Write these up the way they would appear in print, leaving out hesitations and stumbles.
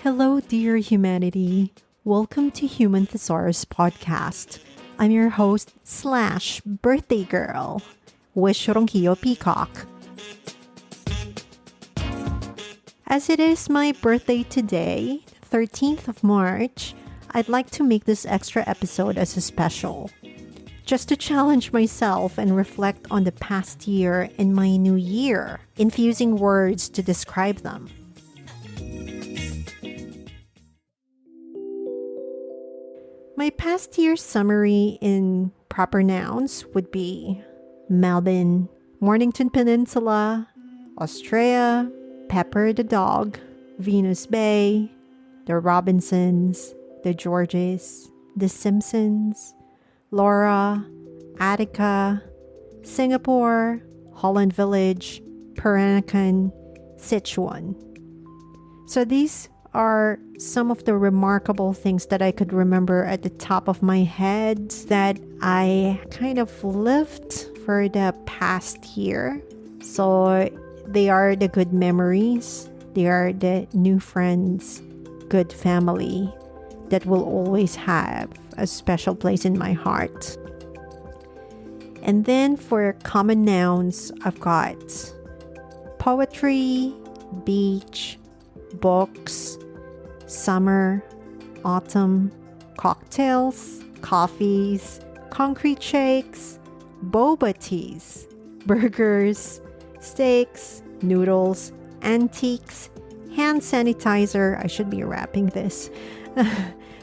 Hello, dear humanity. Welcome to Human Thesaurus podcast. I'm your host slash birthday girl, Wishoronkiyo Peacock. As it is my birthday today, 13th of March, I'd like to make this extra episode as a special. Just to challenge myself and reflect on the past year and my new year, infusing words to describe them. My past year summary in proper nouns would be Melbourne, Mornington Peninsula, Australia, Pepper the dog, Venus Bay, the Robinsons, the Georges, the Simpsons, Laura, Attica, Singapore, Holland Village, Peranakan, Sichuan. So these are some of the remarkable things that I could remember at the top of my head that I kind of lived for the past year. So they are the good memories. They are the new friends, good family that will always have a special place in my heart. And then for common nouns, I've got poetry, beach, books, summer, autumn, cocktails, coffees, concrete shakes, boba teas, burgers, steaks, noodles, antiques, hand sanitizer, I should be wrapping this,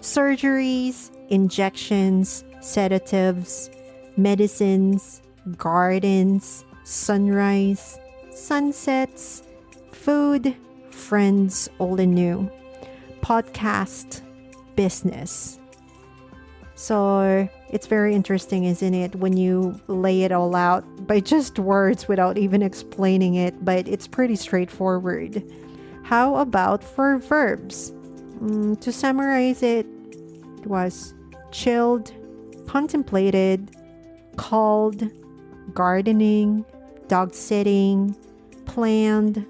surgeries, injections, sedatives, medicines, gardens, sunrise, sunsets, food, friends old and new, podcast, business. So it's very interesting, isn't it, when you lay it all out by just words without even explaining it, but it's pretty straightforward. How about for verbs? To summarize it was chilled, contemplated, called, gardening, dog sitting, planned,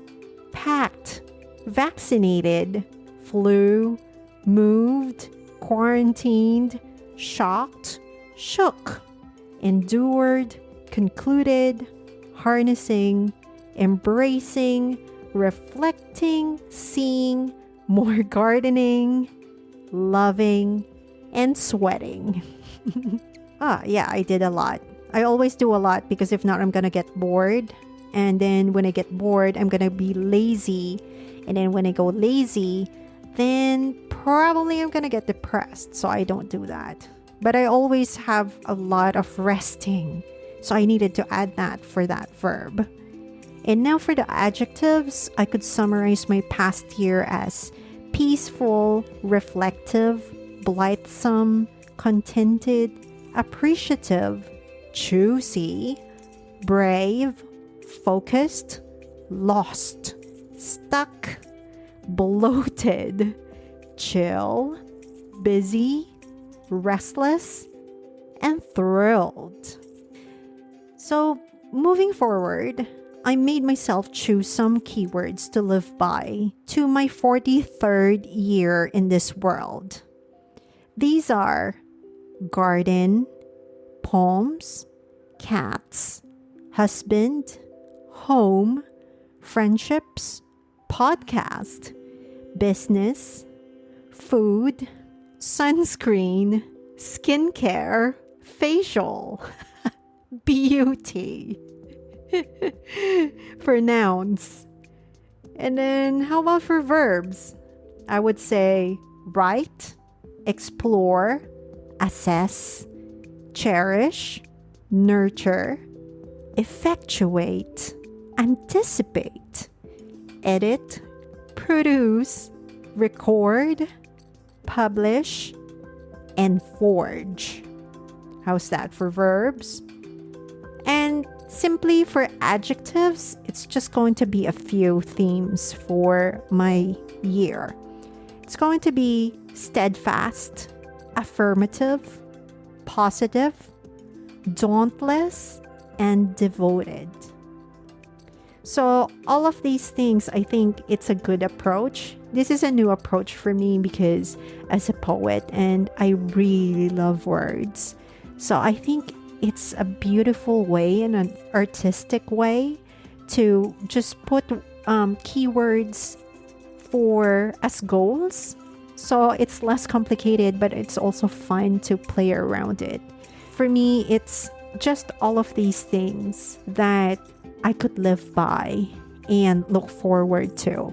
packed, vaccinated, flew, moved, quarantined, shocked, shook, endured, concluded, harnessing, embracing, reflecting, seeing, more gardening, loving, and sweating. I did a lot. I always do a lot because if not, I'm gonna get bored. And then when I get bored, I'm gonna be lazy. And then when I go lazy, then probably I'm gonna get depressed. So I don't do that. But I always have a lot of resting. So I needed to add that for that verb. And now for the adjectives, I could summarize my past year as peaceful, reflective, blithesome, contented, appreciative, choosy, brave, focused, lost, stuck, bloated, chill, busy, restless, and thrilled. So moving forward, I made myself choose some keywords to live by to my 43rd year in this world. These are garden, poems, cats, husband, home, friendships, podcast, business, food, sunscreen, skincare, facial, beauty. For nouns. And then how about for verbs? I would say write, explore, assess, cherish, nurture, effectuate, anticipate, edit, produce, record, publish, and forge. How's that for verbs? And simply for adjectives, it's just going to be a few themes for my year. It's going to be steadfast, affirmative, positive, dauntless, and devoted. So all of these things, I think it's a good approach. This is a new approach for me because as a poet, and I really love words. So I think it's a beautiful way and an artistic way to just put keywords for as goals. So it's less complicated, but it's also fun to play around it. For me, it's just all of these things that I could live by and look forward to.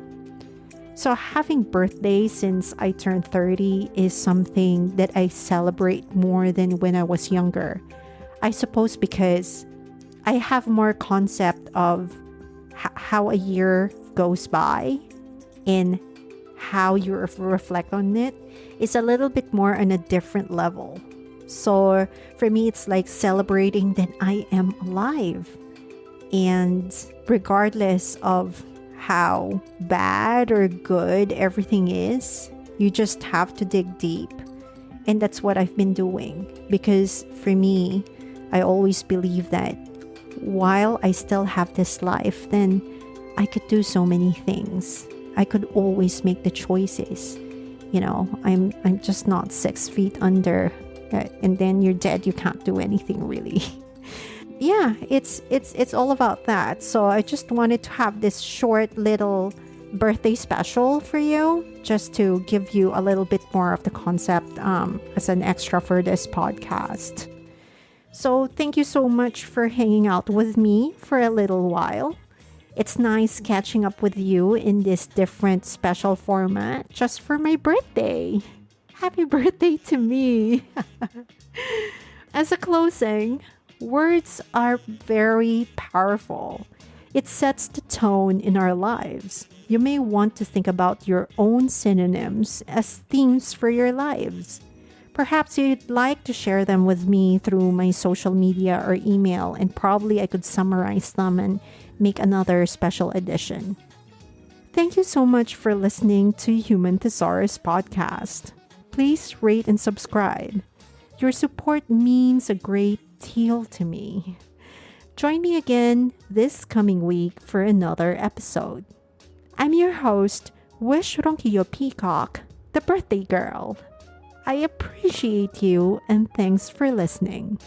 So having birthdays since I turned 30 is something that I celebrate more than when I was younger. I suppose because I have more concept of how a year goes by and how you reflect on it is a little bit more on a different level. So for me, it's like celebrating that I am alive. And regardless of how bad or good everything is, you just have to dig deep. And that's what I've been doing. Because for me, I always believe that while I still have this life, then I could do so many things. I could always make the choices. You know, I'm just not 6 feet under, and then you're dead. You can't do anything really. Yeah, it's all about that. So I just wanted to have this short little birthday special for you, just to give you a little bit more of the concept as an extra for this podcast. So thank you so much for hanging out with me for a little while. It's nice catching up with you in this different special format just for my birthday. Happy birthday to me. As a closing, words are very powerful. It sets the tone in our lives. You may want to think about your own synonyms as themes for your lives. Perhaps you'd like to share them with me through my social media or email, and probably I could summarize them and make another special edition. Thank you so much for listening to Human Thesaurus podcast. Please rate and subscribe. Your support means a great deal to me. Join me again this coming week for another episode. I'm your host, Wish Ronquillo Peacock, the birthday girl. I appreciate you and thanks for listening.